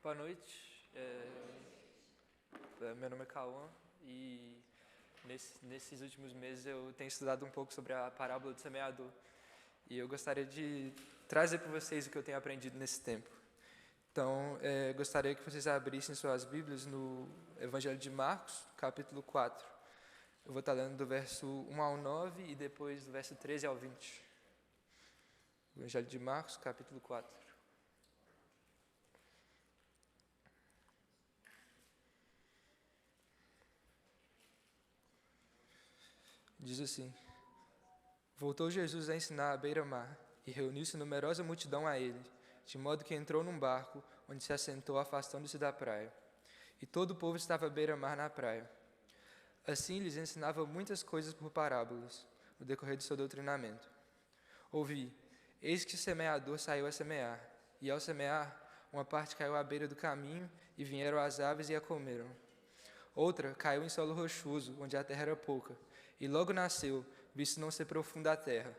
Boa noite, meu nome é Cauã e nesses últimos meses eu tenho estudado um pouco sobre a parábola do semeador e eu gostaria de trazer para vocês o que eu tenho aprendido nesse tempo. Então, gostaria que vocês abrissem suas Bíblias no Evangelho de Marcos, capítulo 4. Eu vou estar lendo do verso 1 ao 9 e depois do verso 13 ao 20. Evangelho de Marcos, capítulo 4. Diz assim: Voltou Jesus a ensinar à beira-mar, e reuniu-se numerosa multidão a ele, de modo que entrou num barco, onde se assentou afastando-se da praia. E todo o povo estava à beira-mar na praia. Assim lhes ensinava muitas coisas por parábolas, no decorrer do seu doutrinamento. Ouvi: eis que o semeador saiu a semear, e ao semear, uma parte caiu à beira do caminho, e vieram as aves e a comeram. Outra caiu em solo rochoso, onde a terra era pouca, e logo nasceu, visto não ser profunda a terra.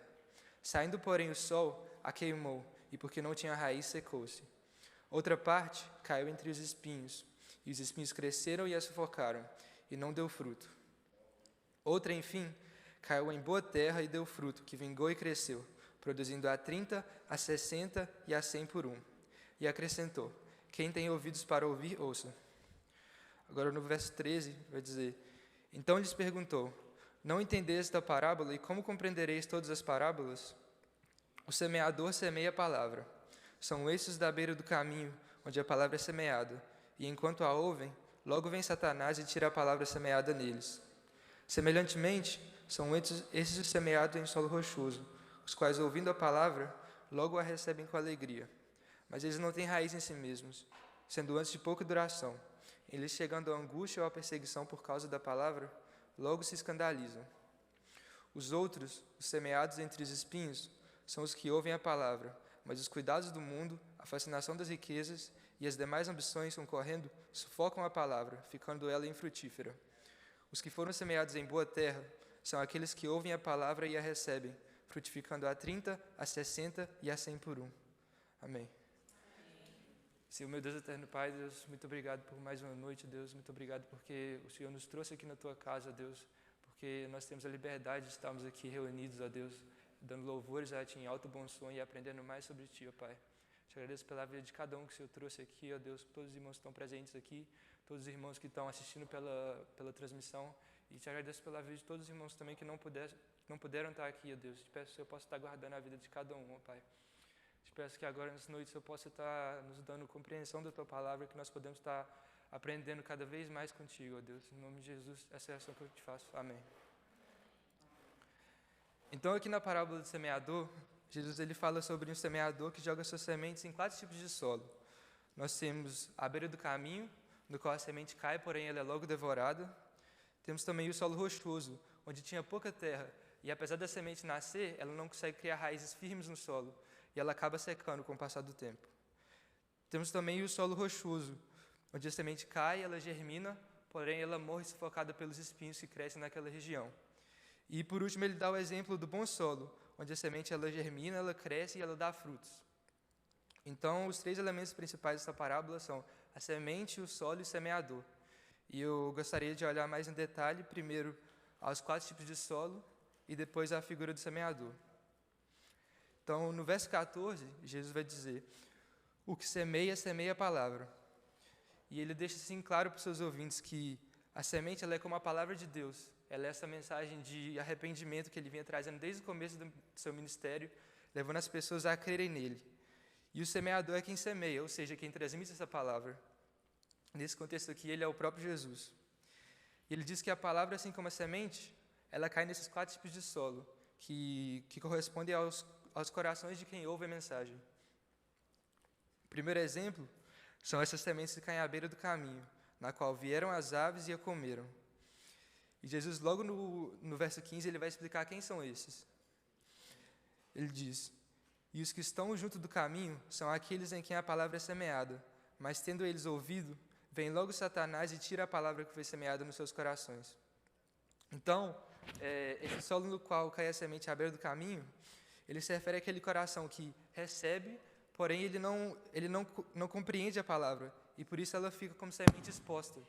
Saindo, porém, o sol, a queimou, e porque não tinha raiz, secou-se. Outra parte caiu entre os espinhos, e os espinhos cresceram e a sufocaram, e não deu fruto. Outra, enfim, caiu em boa terra e deu fruto, que vingou e cresceu, produzindo a 30, a 60 e a 100 por um. E acrescentou: quem tem ouvidos para ouvir, ouça. Agora no verso 13 vai dizer: Então lhes perguntou: Não entendeis esta parábola, e como compreendereis todas as parábolas? O semeador semeia a palavra. São estes da beira do caminho, onde a palavra é semeada, e enquanto a ouvem, logo vem Satanás e tira a palavra semeada neles. Semelhantemente, são estes os semeados em solo rochoso, os quais, ouvindo a palavra, logo a recebem com alegria. Mas eles não têm raiz em si mesmos, sendo antes de pouca duração. Eles, chegando à angústia ou à perseguição por causa da palavra, logo se escandalizam. Os outros, os semeados entre os espinhos, são os que ouvem a palavra, mas os cuidados do mundo, a fascinação das riquezas e as demais ambições concorrendo sufocam a palavra, ficando ela infrutífera. Os que foram semeados em boa terra são aqueles que ouvem a palavra e a recebem, frutificando a 30, a 60 e a 100 por um. Amém. Senhor, meu Deus eterno Pai, Deus, muito obrigado por mais uma noite, Deus, muito obrigado porque o Senhor nos trouxe aqui na Tua casa, Deus, porque nós temos a liberdade de estarmos aqui reunidos, ó Deus, dando louvores a Ti em alto bom som e aprendendo mais sobre Ti, ó Pai. Te agradeço pela vida de cada um que o Senhor trouxe aqui, ó Deus, por todos os irmãos que estão presentes aqui, todos os irmãos que estão assistindo pela transmissão, e te agradeço pela vida de todos os irmãos também que não puderam estar aqui, ó Deus. Te peço que eu possa estar guardando a vida de cada um, ó Pai. Te peço que agora, nessa noite, eu possa estar nos dando compreensão da Tua palavra, que nós podemos estar aprendendo cada vez mais contigo, ó Deus. Em nome de Jesus, essa é a oração que eu te faço. Amém. Então, aqui na parábola do semeador, Jesus ele fala sobre um semeador que joga suas sementes em 4 tipos de solo. Nós temos a beira do caminho, no qual a semente cai, porém ela é logo devorada. Temos também o solo rochoso, onde tinha pouca terra, e apesar da semente nascer, ela não consegue criar raízes firmes no solo, e ela acaba secando com o passar do tempo. Temos também o solo rochoso, onde a semente cai, ela germina, porém ela morre sufocada pelos espinhos que crescem naquela região. E por último ele dá o exemplo do bom solo, onde a semente ela germina, ela cresce e ela dá frutos. Então os 3 elementos principais dessa parábola são a semente, o solo e o semeador. E eu gostaria de olhar mais em detalhe, primeiro aos 4 tipos de solo e depois à figura do semeador. Então, no verso 14, Jesus vai dizer: o que semeia, semeia a palavra. E ele deixa assim claro para os seus ouvintes que a semente ela é como a palavra de Deus. Ela é essa mensagem de arrependimento que ele vinha trazendo desde o começo do seu ministério, levando as pessoas a crerem nele. E o semeador é quem semeia, ou seja, quem transmite essa palavra. Nesse contexto aqui, ele é o próprio Jesus. E ele diz que a palavra, assim como a semente, ela cai nesses 4 tipos de solo, que correspondem aos corações de quem ouve a mensagem. O primeiro exemplo são essas sementes que caem à beira do caminho, na qual vieram as aves e a comeram. E Jesus, logo no verso 15, ele vai explicar quem são esses. Ele diz: E os que estão junto do caminho são aqueles em quem a palavra é semeada, mas tendo eles ouvido, vem logo Satanás e tira a palavra que foi semeada nos seus corações. Então, esse solo no qual cai a semente à beira do caminho, ele se refere àquele coração que recebe, porém ele não compreende a palavra, e por isso ela fica como semente exposta.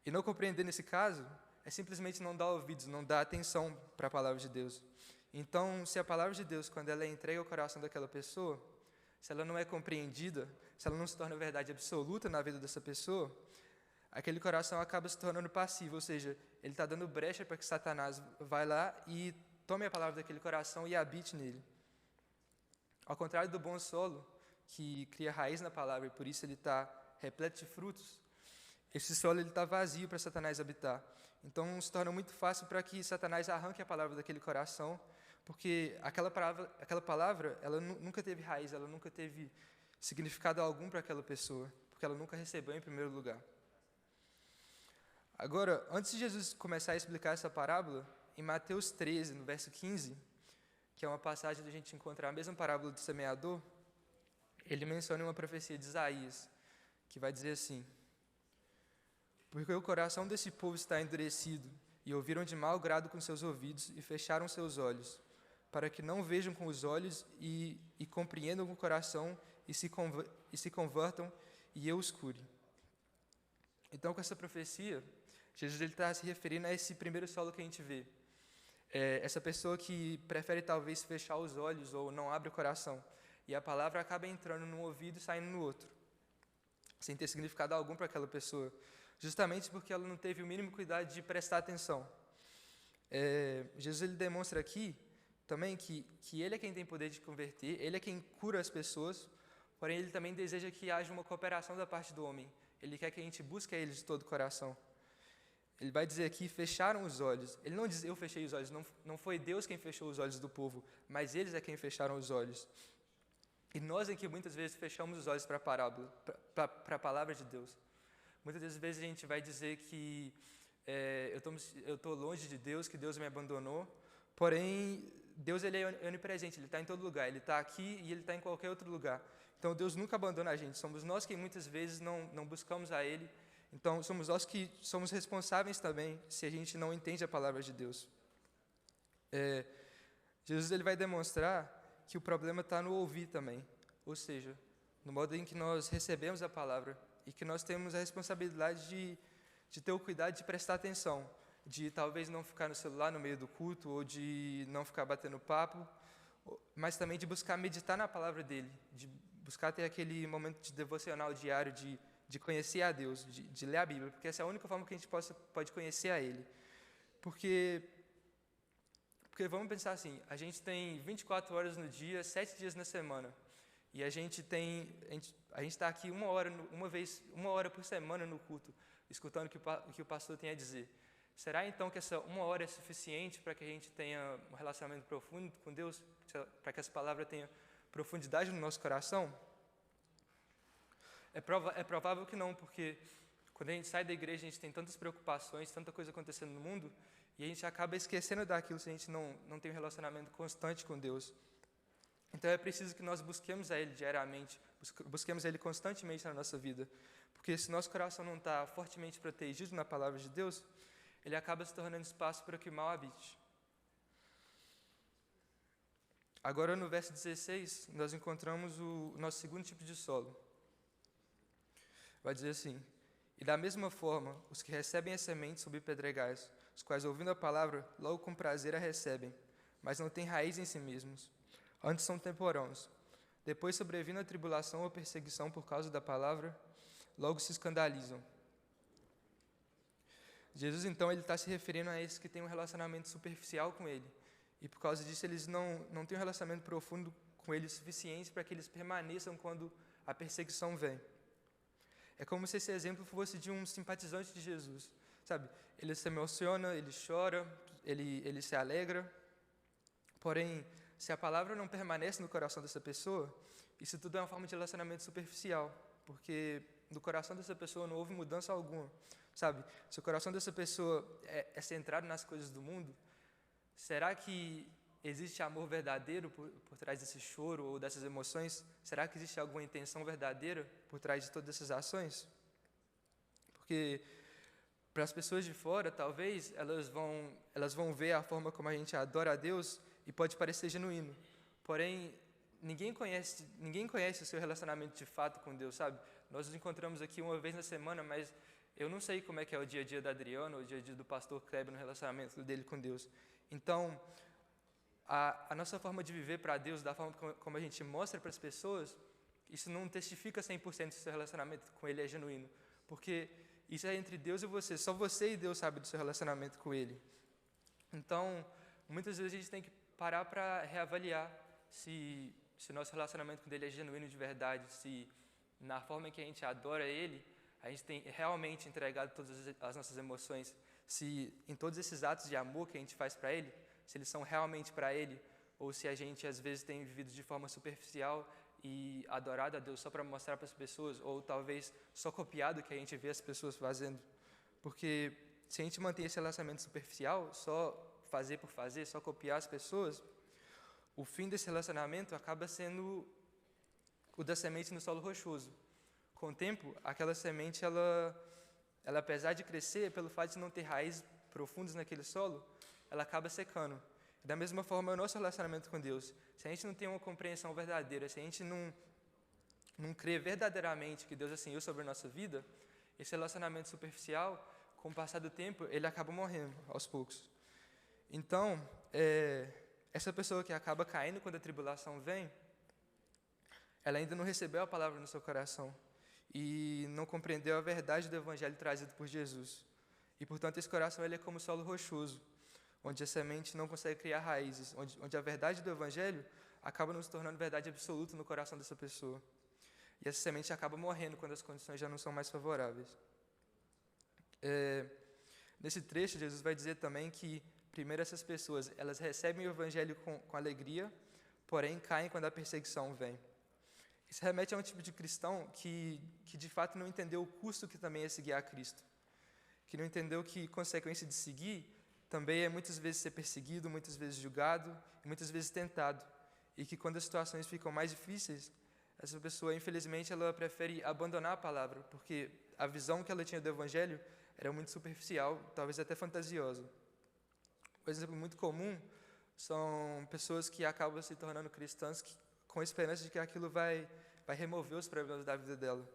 E não compreender nesse caso é simplesmente não dar ouvidos, não dar atenção para a palavra de Deus. Então, se a palavra de Deus, quando ela é entregue ao coração daquela pessoa, se ela não é compreendida, se ela não se torna verdade absoluta na vida dessa pessoa, aquele coração acaba se tornando passivo, ou seja, ele está dando brecha para que Satanás vá lá e tome a palavra daquele coração e habite nele. Ao contrário do bom solo, que cria raiz na palavra e por isso ele está repleto de frutos, esse solo está vazio para Satanás habitar. Então, se torna muito fácil para que Satanás arranque a palavra daquele coração, porque aquela palavra ela nunca teve raiz, ela nunca teve significado algum para aquela pessoa, porque ela nunca recebeu em primeiro lugar. Agora, antes de Jesus começar a explicar essa parábola, em Mateus 13, no verso 15, que é uma passagem onde a gente encontra a mesma parábola do semeador, ele menciona uma profecia de Isaías, que vai dizer assim: porque o coração desse povo está endurecido, e ouviram de mau grado com seus ouvidos, e fecharam seus olhos, para que não vejam com os olhos, e compreendam com o coração, e se convertam, e eu os cure. Então, com essa profecia, Jesus está se referindo a esse primeiro solo que a gente vê. Essa pessoa que prefere talvez fechar os olhos, ou não abre o coração, e a palavra acaba entrando num ouvido e saindo no outro, sem ter significado algum para aquela pessoa, justamente porque ela não teve o mínimo cuidado de prestar atenção. Jesus ele demonstra aqui também que ele é quem tem poder de converter, ele é quem cura as pessoas, porém ele também deseja que haja uma cooperação da parte do homem. Ele quer que a gente busque a ele de todo o coração. Ele vai dizer aqui, fecharam os olhos. Ele não diz, eu fechei os olhos, não foi Deus quem fechou os olhos do povo, mas eles é quem fecharam os olhos. E nós aqui muitas vezes fechamos os olhos para a parábola, para a palavra de Deus. Muitas das vezes a gente vai dizer que eu estou longe de Deus, que Deus me abandonou, porém, Deus ele é onipresente, ele está em todo lugar, ele está aqui e ele está em qualquer outro lugar. Então, Deus nunca abandona a gente, somos nós que muitas vezes não buscamos a Ele, então somos nós que somos responsáveis também se a gente não entende a palavra de Deus. Jesus ele vai demonstrar que o problema está no ouvir também, ou seja, no modo em que nós recebemos a palavra e que nós temos a responsabilidade de ter o cuidado de prestar atenção, de talvez não ficar no celular no meio do culto ou de não ficar batendo papo, mas também de buscar meditar na palavra dele, de buscar ter aquele momento de devocional diário, de conhecer a Deus, de ler a Bíblia, porque essa é a única forma que a gente pode conhecer a Ele. Porque vamos pensar assim, a gente tem 24 horas no dia, 7 dias na semana, e a gente está aqui uma hora por semana no culto, escutando o que o pastor tem a dizer. Será então que essa uma hora é suficiente para que a gente tenha um relacionamento profundo com Deus, para que essa palavra tenha profundidade no nosso coração? É provável que não, porque quando a gente sai da igreja, a gente tem tantas preocupações, tanta coisa acontecendo no mundo, e a gente acaba esquecendo daquilo se a gente não tem um relacionamento constante com Deus. Então é preciso que nós busquemos a Ele diariamente, busquemos a Ele constantemente na nossa vida, porque se nosso coração não está fortemente protegido na palavra de Deus, ele acaba se tornando espaço para que o mal habite. Agora, no verso 16, nós encontramos o nosso segundo tipo de solo. Vai dizer assim: e da mesma forma, os que recebem a semente sob pedregais, os quais, ouvindo a palavra, logo com prazer a recebem, mas não têm raiz em si mesmos. Antes são temporãos. Depois, sobrevindo a tribulação ou perseguição por causa da palavra, logo se escandalizam. Jesus, então, ele está se referindo a esses que têm um relacionamento superficial com Ele. E, por causa disso, eles não têm um relacionamento profundo com Ele o suficiente para que eles permaneçam quando a perseguição vem. É como se esse exemplo fosse de um simpatizante de Jesus, sabe? Ele se emociona, ele chora, ele se alegra. Porém, se a palavra não permanece no coração dessa pessoa, isso tudo é uma forma de relacionamento superficial, porque no coração dessa pessoa não houve mudança alguma. Sabe, se o coração dessa pessoa é centrado nas coisas do mundo, será que existe amor verdadeiro por trás desse choro ou dessas emoções? Será que existe alguma intenção verdadeira por trás de todas essas ações? Porque para as pessoas de fora, talvez, elas vão ver a forma como a gente adora a Deus e pode parecer genuíno. Porém, ninguém conhece o seu relacionamento de fato com Deus, sabe? Nós nos encontramos aqui uma vez na semana, mas eu não sei como é que é o dia a dia da Adriana, ou o dia a dia do pastor Kleber no relacionamento dele com Deus. Então, a nossa forma de viver para Deus, da forma como a gente mostra para as pessoas, isso não testifica 100% se o seu relacionamento com Ele é genuíno, porque isso é entre Deus e você, só você e Deus sabem do seu relacionamento com Ele. Então, muitas vezes a gente tem que parar para reavaliar se o nosso relacionamento com Ele é genuíno de verdade, se na forma em que a gente adora Ele, a gente tem realmente entregado todas as nossas emoções, se em todos esses atos de amor que a gente faz para Ele, se eles são realmente para Ele, ou se a gente às vezes tem vivido de forma superficial e adorado a Deus só para mostrar para as pessoas, ou talvez só copiado o que a gente vê as pessoas fazendo. Porque se a gente mantém esse relacionamento superficial, só fazer por fazer, só copiar as pessoas, o fim desse relacionamento acaba sendo o da semente no solo rochoso. Com o tempo, aquela semente, ela apesar de crescer, pelo fato de não ter raízes profundas naquele solo, ela acaba secando. Da mesma forma, é o nosso relacionamento com Deus. Se a gente não tem uma compreensão verdadeira, se a gente não crê verdadeiramente que Deus assenhou sobre a nossa vida, esse relacionamento superficial, com o passar do tempo, ele acaba morrendo aos poucos. Então, essa pessoa que acaba caindo quando a tribulação vem, ela ainda não recebeu a palavra no seu coração e não compreendeu a verdade do Evangelho trazido por Jesus. E, portanto, esse coração ele é como solo rochoso, onde a semente não consegue criar raízes, onde a verdade do Evangelho acaba não se tornando verdade absoluta no coração dessa pessoa. E essa semente acaba morrendo quando as condições já não são mais favoráveis. Nesse trecho, Jesus vai dizer também que, primeiro, essas pessoas elas recebem o Evangelho com alegria, porém caem quando a perseguição vem. Isso remete a um tipo de cristão que de fato não entendeu o custo que também é seguir a Cristo, que não entendeu que consequência de seguir também é muitas vezes ser perseguido, muitas vezes julgado, e muitas vezes tentado, e que quando as situações ficam mais difíceis, essa pessoa, infelizmente, ela prefere abandonar a palavra, porque a visão que ela tinha do Evangelho era muito superficial, talvez até fantasiosa. Um exemplo muito comum são pessoas que acabam se tornando cristãs com a esperança de que aquilo vai remover os problemas da vida dela,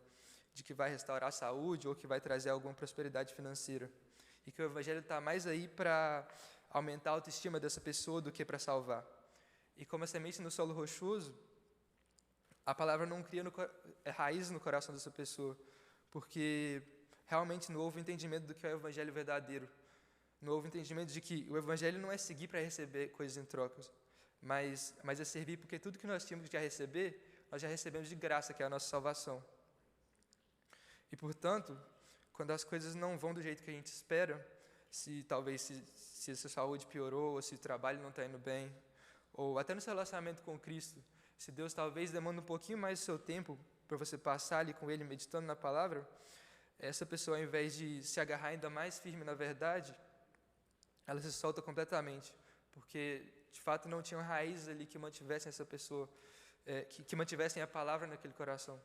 de que vai restaurar a saúde ou que vai trazer alguma prosperidade financeira. E que o Evangelho está mais aí para aumentar a autoestima dessa pessoa do que para salvar. E como a semente no solo rochoso, a palavra não cria raiz no coração dessa pessoa, porque realmente não houve entendimento do que é o Evangelho verdadeiro. Não houve entendimento de que o Evangelho não é seguir para receber coisas em trocas, mas é servir porque tudo que nós tínhamos que receber, nós já recebemos de graça, que é a nossa salvação. E, portanto, quando as coisas não vão do jeito que a gente espera, se a sua saúde piorou, ou se o trabalho não está indo bem, ou até no seu relacionamento com Cristo, se Deus talvez demanda um pouquinho mais do seu tempo para você passar ali com Ele, meditando na palavra, essa pessoa, ao invés de se agarrar ainda mais firme na verdade, ela se solta completamente, porque de fato não tinham raízes ali que mantivessem essa pessoa, que mantivessem a palavra naquele coração.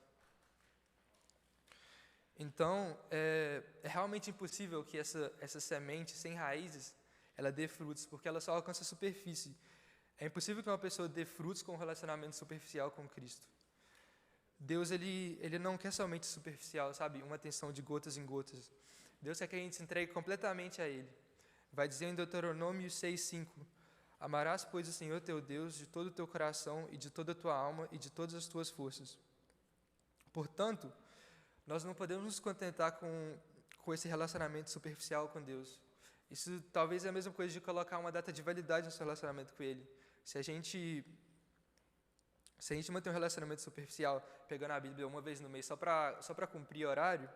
Então, é realmente impossível que essa semente sem raízes, ela dê frutos, porque ela só alcança a superfície. É impossível que uma pessoa dê frutos com um relacionamento superficial com Cristo. Deus, ele não quer somente superficial, sabe? Uma atenção de gotas em gotas. Deus quer que a gente se entregue completamente a Ele. Vai dizer em Deuteronômio 6:5, amarás, pois, o Senhor teu Deus de todo o teu coração e de toda a tua alma e de todas as tuas forças. Portanto, nós não podemos nos contentar com esse relacionamento superficial com Deus. Isso talvez é a mesma coisa de colocar uma data de validade no seu relacionamento com Ele. Se a gente manter um relacionamento superficial, pegando a Bíblia uma vez no mês só para cumprir horário,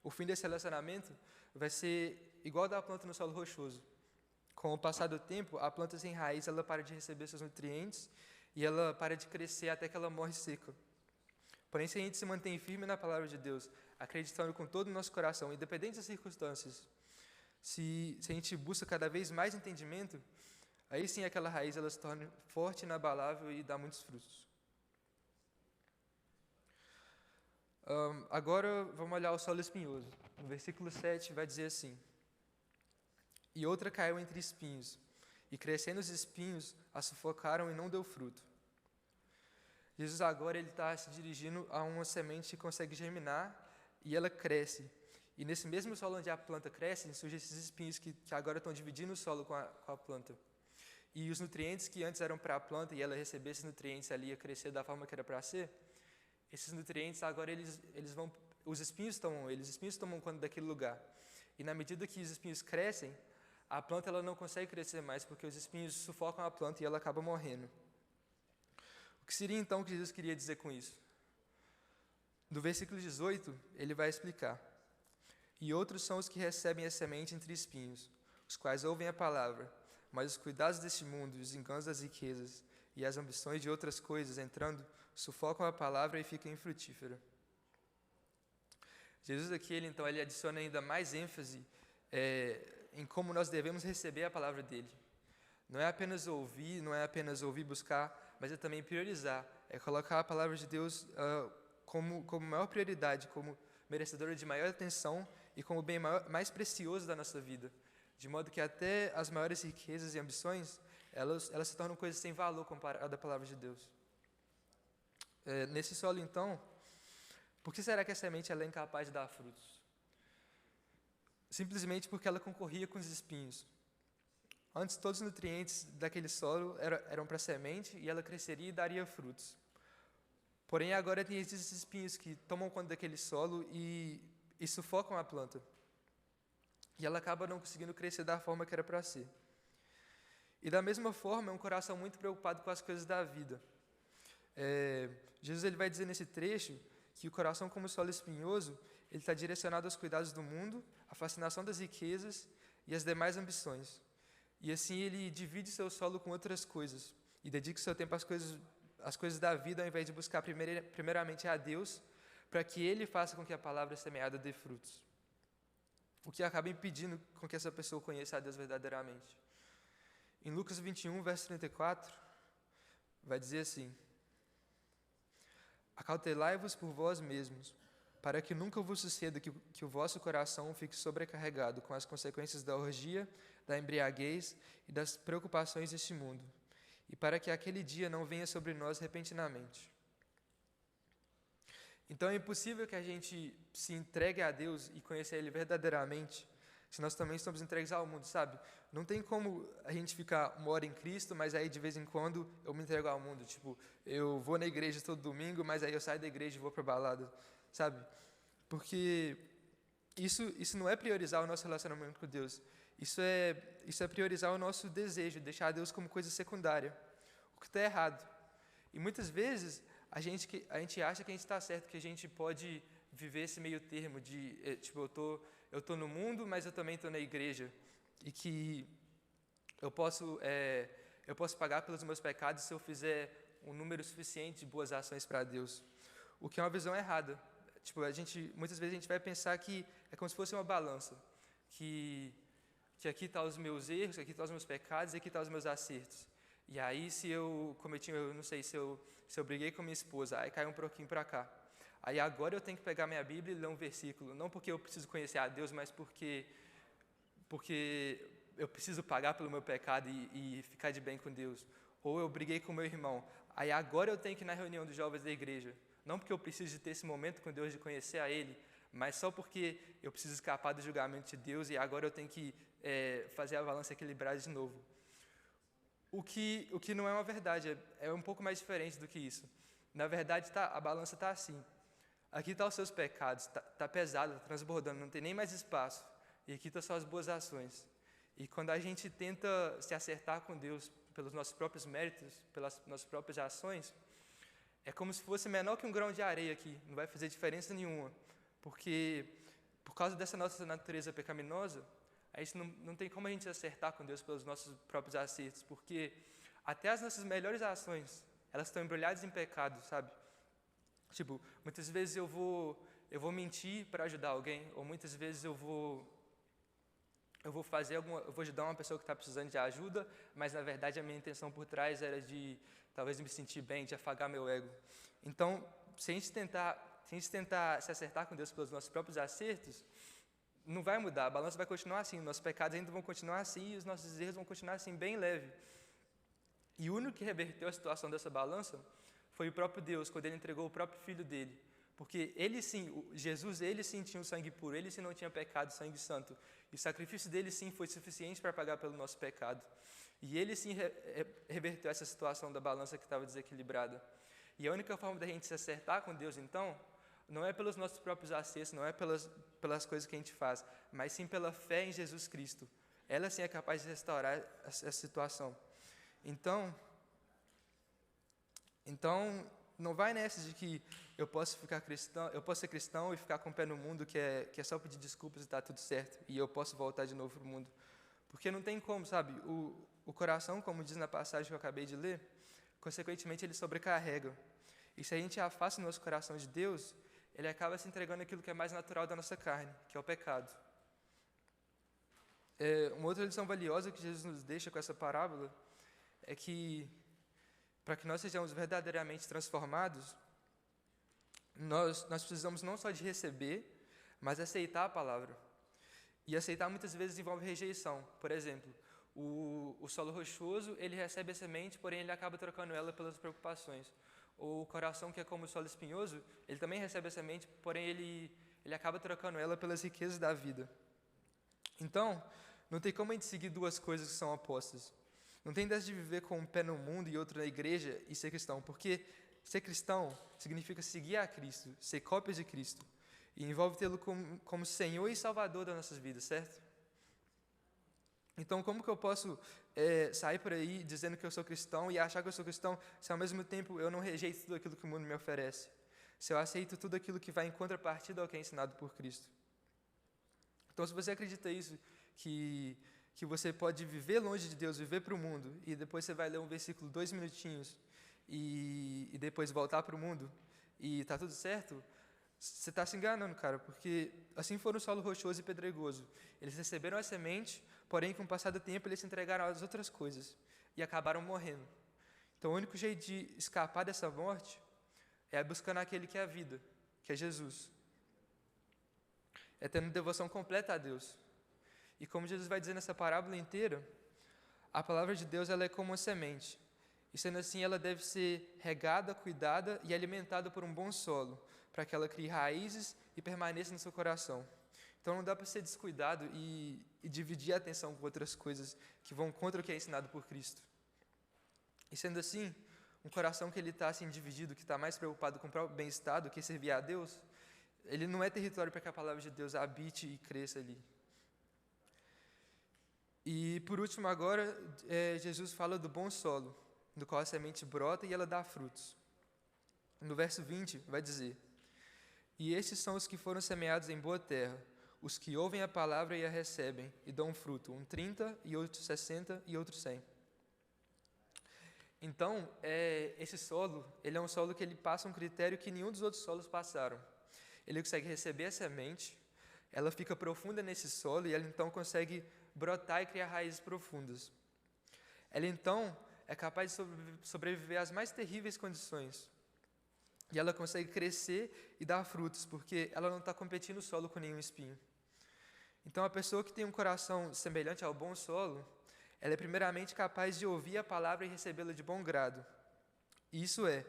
o fim desse relacionamento vai ser igual da planta no solo rochoso. Com o passar do tempo, a planta sem raiz ela para de receber seus nutrientes e ela para de crescer até que ela morre seca. Porém, se a gente se mantém firme na palavra de Deus, acreditando com todo o nosso coração, independente das circunstâncias, se a gente busca cada vez mais entendimento, aí sim aquela raiz ela se torna forte, inabalável e dá muitos frutos. Agora vamos olhar o solo espinhoso. No versículo 7 vai dizer assim: e outra caiu entre espinhos, e crescendo os espinhos a sufocaram e não deu fruto. Jesus agora ele está se dirigindo a uma semente que consegue germinar e ela cresce. E nesse mesmo solo onde a planta cresce, surgem esses espinhos que agora estão dividindo o solo com a planta. E os nutrientes que antes eram para a planta e ela receber esses nutrientes ali ia crescer da forma que era para ser, esses nutrientes agora eles vão, os espinhos tomam conta daquele lugar. E na medida que os espinhos crescem, a planta ela não consegue crescer mais porque os espinhos sufocam a planta e ela acaba morrendo. O que seria então que Jesus queria dizer com isso? No versículo 18, ele vai explicar. E outros são os que recebem a semente entre espinhos, os quais ouvem a palavra, mas os cuidados deste mundo, os enganos das riquezas e as ambições de outras coisas entrando, sufocam a palavra e ficam infrutífera. Jesus aqui, ele adiciona ainda mais ênfase em como nós devemos receber a palavra dele. Não é apenas ouvir, buscar, mas é também priorizar, é colocar a palavra de Deus como maior prioridade, como merecedora de maior atenção e como o bem mais precioso da nossa vida, de modo que até as maiores riquezas e ambições, elas se tornam coisas sem valor comparado à palavra de Deus. Nesse solo, então, por que será que a semente ela é incapaz de dar frutos? Simplesmente porque ela concorria com os espinhos. Antes, todos os nutrientes daquele solo eram para a semente e ela cresceria e daria frutos. Porém, agora tem esses espinhos que tomam conta daquele solo e sufocam a planta. E ela acaba não conseguindo crescer da forma que era para ser. E da mesma forma, é um coração muito preocupado com as coisas da vida. Jesus ele vai dizer nesse trecho que o coração, como solo espinhoso, ele está direcionado aos cuidados do mundo, à fascinação das riquezas e às demais ambições. E assim ele divide seu solo com outras coisas e dedica seu tempo às coisas da vida, ao invés de buscar primeiramente a Deus, para que Ele faça com que a palavra semeada dê frutos. O que acaba impedindo com que essa pessoa conheça a Deus verdadeiramente. Em Lucas 21, verso 34, vai dizer assim: acautelai-vos por vós mesmos, para que nunca vos suceda que o vosso coração fique sobrecarregado com as consequências da orgia, da embriaguez e das preocupações deste mundo, e para que aquele dia não venha sobre nós repentinamente. Então é impossível que a gente se entregue a Deus e conheça Ele verdadeiramente se nós também estamos entregues ao mundo, sabe? Não tem como a gente ficar uma hora em Cristo, mas aí de vez em quando eu me entrego ao mundo. Tipo, eu vou na igreja todo domingo, mas aí eu saio da igreja e vou para a balada, sabe? Porque isso não é priorizar o nosso relacionamento com Deus. Isso é priorizar o nosso desejo, deixar Deus como coisa secundária, o que está errado. E muitas vezes a gente acha que a gente está certo, que a gente pode viver esse meio termo de, tipo, eu tô no mundo, mas eu também estou na igreja, e que eu posso pagar pelos meus pecados se eu fizer um número suficiente de boas ações para Deus, o que é uma visão errada. Tipo, muitas vezes a gente vai pensar que é como se fosse uma balança, que aqui estão os meus erros, aqui estão os meus pecados e aqui estão os meus acertos. E aí, se eu cometi, eu não sei, se eu briguei com minha esposa, aí cai um pouquinho para cá. Aí agora eu tenho que pegar minha Bíblia e ler um versículo, não porque eu preciso conhecer a Deus, mas porque eu preciso pagar pelo meu pecado e ficar de bem com Deus. Ou eu briguei com meu irmão, aí agora eu tenho que ir na reunião dos jovens da igreja, não porque eu preciso de ter esse momento com Deus, de conhecer a Ele, mas só porque eu preciso escapar do julgamento de Deus e agora eu tenho que fazer a balança equilibrada de novo. O que não é uma verdade, é um pouco mais diferente do que isso. Na verdade, a balança está assim. Aqui estão os seus pecados, está pesado, está transbordando, não tem nem mais espaço. E aqui estão só as boas ações. E quando a gente tenta se acertar com Deus pelos nossos próprios méritos, pelas nossas próprias ações, é como se fosse menor que um grão de areia aqui, não vai fazer diferença nenhuma. Porque, por causa dessa nossa natureza pecaminosa, a gente não tem como a gente acertar com Deus pelos nossos próprios acertos, porque até as nossas melhores ações, elas estão embrulhadas em pecado, sabe? Tipo, muitas vezes eu vou mentir para ajudar alguém, ou muitas vezes eu vou ajudar uma pessoa que está precisando de ajuda, mas na verdade a minha intenção por trás era de talvez me sentir bem, de afagar meu ego. Então, se a gente tentar se acertar com Deus pelos nossos próprios acertos, não vai mudar, a balança vai continuar assim, nossos pecados ainda vão continuar assim e os nossos erros vão continuar assim, bem leve. E o único que reverteu a situação dessa balança foi o próprio Deus, quando ele entregou o próprio Filho dele. Porque ele sim, Jesus, ele sim tinha o sangue puro, ele sim não tinha pecado, sangue santo. E o sacrifício dele sim foi suficiente para pagar pelo nosso pecado. E ele sim reverteu essa situação da balança que estava desequilibrada. E a única forma da gente se acertar com Deus, então, não é pelos nossos próprios acertos, não é pelas coisas que a gente faz, mas sim pela fé em Jesus Cristo. Ela sim é capaz de restaurar essa situação. Então, não vai nessa de que eu posso ser cristão e ficar com o pé no mundo, que é só pedir desculpas e está tudo certo, e eu posso voltar de novo para o mundo. Porque não tem como, sabe? O coração, como diz na passagem que eu acabei de ler, consequentemente ele sobrecarrega. E se a gente afasta o nosso coração de Deus, ele acaba se entregando aquilo que é mais natural da nossa carne, que é o pecado. Uma outra lição valiosa que Jesus nos deixa com essa parábola é que, para que nós sejamos verdadeiramente transformados, nós precisamos não só de receber, mas aceitar a palavra. E aceitar muitas vezes envolve rejeição. Por exemplo, o solo rochoso, ele recebe a semente, porém ele acaba trocando ela pelas preocupações. O coração, que é como o solo espinhoso, ele também recebe a semente, porém ele acaba trocando ela pelas riquezas da vida. Então, não tem como a gente seguir duas coisas que são opostas. Não tem dessa de viver com um pé no mundo e outro na igreja e ser cristão, porque ser cristão significa seguir a Cristo, ser cópia de Cristo, e envolve tê-lo como Senhor e Salvador das nossas vidas, certo? Então, como que eu posso sair por aí dizendo que eu sou cristão e achar que eu sou cristão, se ao mesmo tempo eu não rejeito tudo aquilo que o mundo me oferece? Se eu aceito tudo aquilo que vai em contrapartida ao que é ensinado por Cristo? Então, se você acredita isso, que você pode viver longe de Deus, viver para o mundo, e depois você vai ler um versículo 2 minutinhos, e depois voltar para o mundo, e está tudo certo, você está se enganando, cara, porque assim foram o solo rochoso e pedregoso. Eles receberam a semente, porém, com o passar do tempo, eles se entregaram às outras coisas, e acabaram morrendo. Então, o único jeito de escapar dessa morte é buscando aquele que é a vida, que é Jesus. É tendo devoção completa a Deus. E como Jesus vai dizer nessa parábola inteira, a palavra de Deus ela é como uma semente. E sendo assim, ela deve ser regada, cuidada e alimentada por um bom solo, para que ela crie raízes e permaneça no seu coração. Então não dá para ser descuidado e dividir a atenção com outras coisas que vão contra o que é ensinado por Cristo. E sendo assim, um coração que ele está assim dividido, que está mais preocupado com o próprio bem-estar do que servir a Deus, ele não é território para que a palavra de Deus habite e cresça ali. E por último agora, Jesus fala do bom solo, do qual a semente brota e ela dá frutos. No verso 20 vai dizer: E estes são os que foram semeados em boa terra, os que ouvem a palavra e a recebem, e dão fruto, um 30, e outro 60, e outro 100. Então, esse solo, ele é um solo que ele passa um critério que nenhum dos outros solos passaram. Ele consegue receber a semente, ela fica profunda nesse solo, e ela então consegue brotar e criar raízes profundas. Ela então é capaz de sobreviver às mais terríveis condições. E ela consegue crescer e dar frutos, porque ela não está competindo o solo com nenhum espinho. Então, a pessoa que tem um coração semelhante ao bom solo, ela é primeiramente capaz de ouvir a palavra e recebê-la de bom grado. Isso é,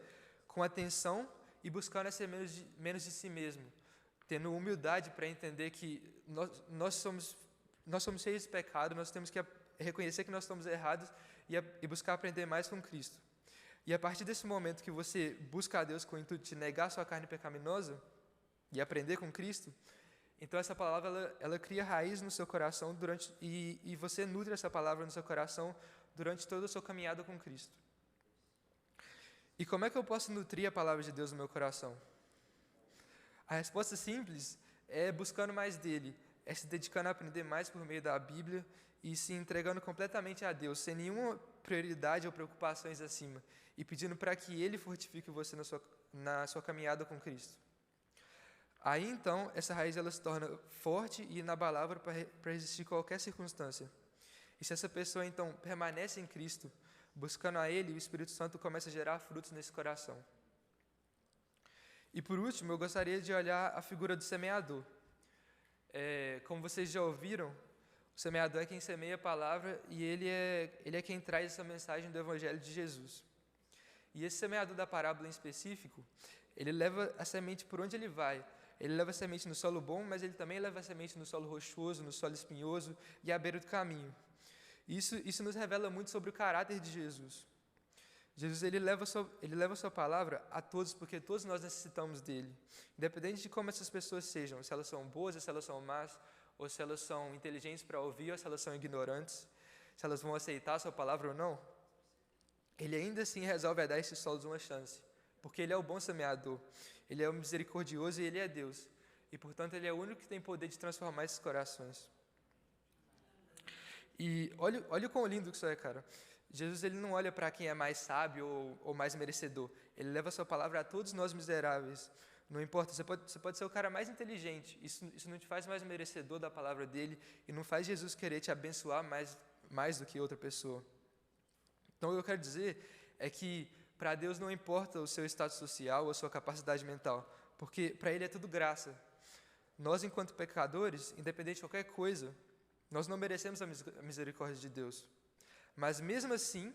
com atenção e buscando ser menos de si mesmo, tendo humildade para entender que nós somos cheios de pecado, nós temos que reconhecer que nós estamos errados e buscar aprender mais com Cristo. E a partir desse momento que você busca a Deus com o intuito de negar sua carne pecaminosa e aprender com Cristo, então essa palavra ela cria raiz no seu coração e você nutre essa palavra no seu coração durante toda a sua caminhada com Cristo. E como é que eu posso nutrir a palavra de Deus no meu coração? A resposta simples é buscando mais dele, é se dedicando a aprender mais por meio da Bíblia e se entregando completamente a Deus, sem nenhuma prioridade ou preocupações acima, e pedindo para que Ele fortifique você na sua caminhada com Cristo. Aí, então, essa raiz ela se torna forte e inabalável para resistir a qualquer circunstância. E se essa pessoa, então, permanece em Cristo, buscando a Ele, o Espírito Santo começa a gerar frutos nesse coração. E, por último, eu gostaria de olhar a figura do semeador. Como vocês já ouviram, o semeador é quem semeia a palavra e ele é quem traz essa mensagem do Evangelho de Jesus. E esse semeador da parábola em específico, ele leva a semente por onde ele vai. Ele leva a semente no solo bom, mas ele também leva a semente no solo rochoso, no solo espinhoso e à beira do caminho. Isso nos revela muito sobre o caráter de Jesus. Jesus ele leva a sua palavra a todos, porque todos nós necessitamos dele. Independente de como essas pessoas sejam, se elas são boas, ou se elas são más, ou se elas são inteligentes para ouvir, ou se elas são ignorantes, se elas vão aceitar a sua palavra ou não, ele ainda assim resolve dar a esses solos uma chance, porque ele é o bom semeador, ele é o misericordioso e ele é Deus. E, portanto, ele é o único que tem poder de transformar esses corações. E olha o quão lindo que isso é, cara. Jesus ele não olha para quem é mais sábio ou mais merecedor. Ele leva a sua palavra a todos nós miseráveis. Não importa, você pode ser o cara mais inteligente. Isso não te faz mais merecedor da palavra dele e não faz Jesus querer te abençoar mais do que outra pessoa. Então, o que eu quero dizer é que para Deus não importa o seu status social ou a sua capacidade mental, porque para Ele é tudo graça. Nós, enquanto pecadores, independente de qualquer coisa, nós não merecemos a misericórdia de Deus. Mas, mesmo assim,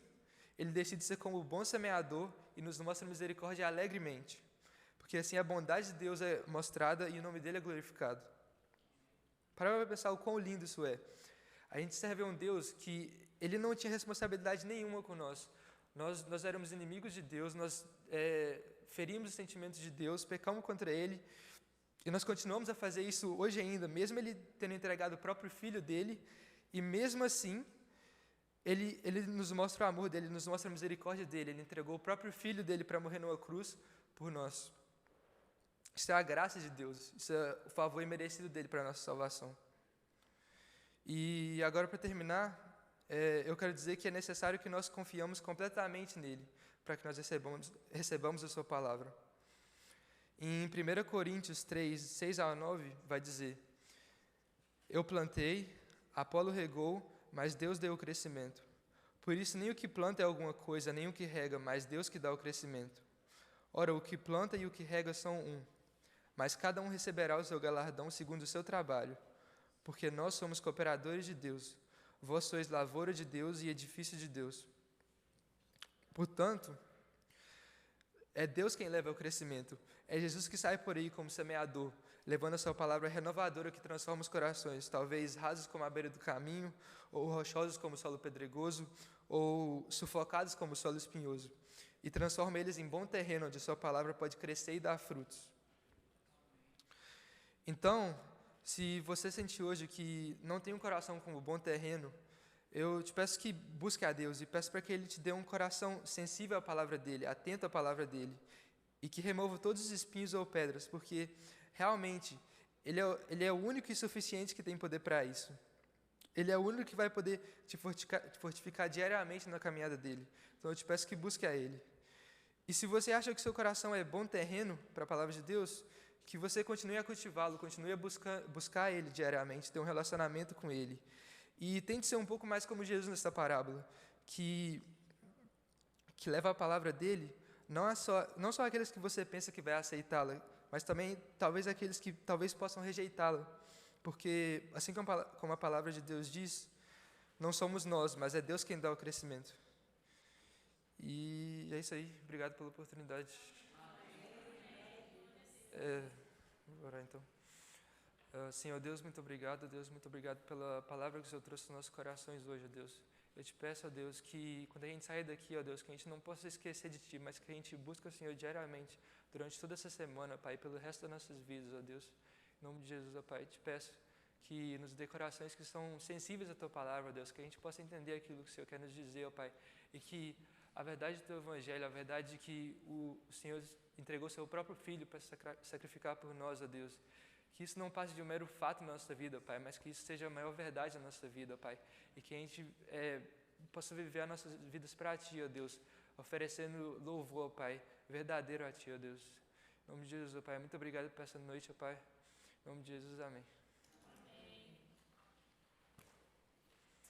Ele decide ser como o bom semeador e nos mostra misericórdia alegremente, porque assim a bondade de Deus é mostrada e o nome dEle é glorificado. Para pensar o quão lindo isso é. A gente serve a um Deus que Ele não tinha responsabilidade nenhuma com nós. Nós éramos inimigos de Deus, nós ferimos os sentimentos de Deus, pecamos contra Ele, e nós continuamos a fazer isso hoje ainda, mesmo Ele tendo entregado o próprio Filho dEle, e mesmo assim, Ele nos mostra o amor dEle, Ele nos mostra a misericórdia dEle, Ele entregou o próprio Filho dEle para morrer numa cruz por nós. Isso é a graça de Deus, isso é o favor imerecido dEle para a nossa salvação. E agora, para terminar, eu quero dizer que é necessário que nós confiamos completamente nele, para que nós recebamos a sua palavra. Em 1 Coríntios 3, 6 a 9, vai dizer: Eu plantei, Apolo regou, mas Deus deu o crescimento. Por isso, nem o que planta é alguma coisa, nem o que rega, mas Deus que dá o crescimento. Ora, o que planta e o que rega são um, mas cada um receberá o seu galardão segundo o seu trabalho. Porque nós somos cooperadores de Deus, vós sois lavoura de Deus e edifício de Deus. Portanto, é Deus quem leva ao crescimento, é Jesus que sai por aí como semeador, levando a sua palavra renovadora que transforma os corações, talvez rasos como a beira do caminho, ou rochosos como o solo pedregoso, ou sufocados como o solo espinhoso, e transforma eles em bom terreno, onde a sua palavra pode crescer e dar frutos. Então, se você sente hoje que não tem um coração como bom terreno, eu te peço que busque a Deus e peço para que Ele te dê um coração sensível à palavra dEle, atento à palavra dEle, e que remova todos os espinhos ou pedras, porque realmente Ele é o único e suficiente que tem poder para isso. Ele é o único que vai poder te fortificar diariamente na caminhada dEle. Então eu te peço que busque a Ele. E se você acha que seu coração é bom terreno para a palavra de Deus, que você continue a cultivá-lo, continue a buscar Ele diariamente, ter um relacionamento com Ele. E tente ser um pouco mais como Jesus nessa parábola, que leva a palavra dEle, não só aqueles que você pensa que vai aceitá-la, mas também talvez aqueles que talvez possam rejeitá-la. Porque, assim como a palavra de Deus diz, não somos nós, mas é Deus quem dá o crescimento. E é isso aí. Obrigado pela oportunidade. Vou orar então. Senhor Deus, muito obrigado. Deus, muito obrigado pela palavra que o Senhor trouxe aos nossos corações hoje, Deus. Eu te peço, ó Deus, que quando a gente sair daqui, ó Deus, que a gente não possa esquecer de Ti, mas que a gente busque o Senhor diariamente, durante toda essa semana, Pai, pelo resto das nossas vidas, ó Deus. Em nome de Jesus, ó Pai, te peço que nos dê corações que são sensíveis à Tua palavra, ó Deus, que a gente possa entender aquilo que o Senhor quer nos dizer, ó Pai, e que a verdade do Teu Evangelho, a verdade de que o Senhor entregou Seu próprio Filho para sacrificar por nós, ó Deus, que isso não passe de um mero fato na nossa vida, Pai, mas que isso seja a maior verdade na nossa vida, Pai, e que a gente possa viver as nossas vidas para Ti, ó Deus, oferecendo louvor, ó Pai, verdadeiro a Ti, ó Deus. Em nome de Jesus, ó Pai, muito obrigado por essa noite, ó Pai. Em nome de Jesus, amém.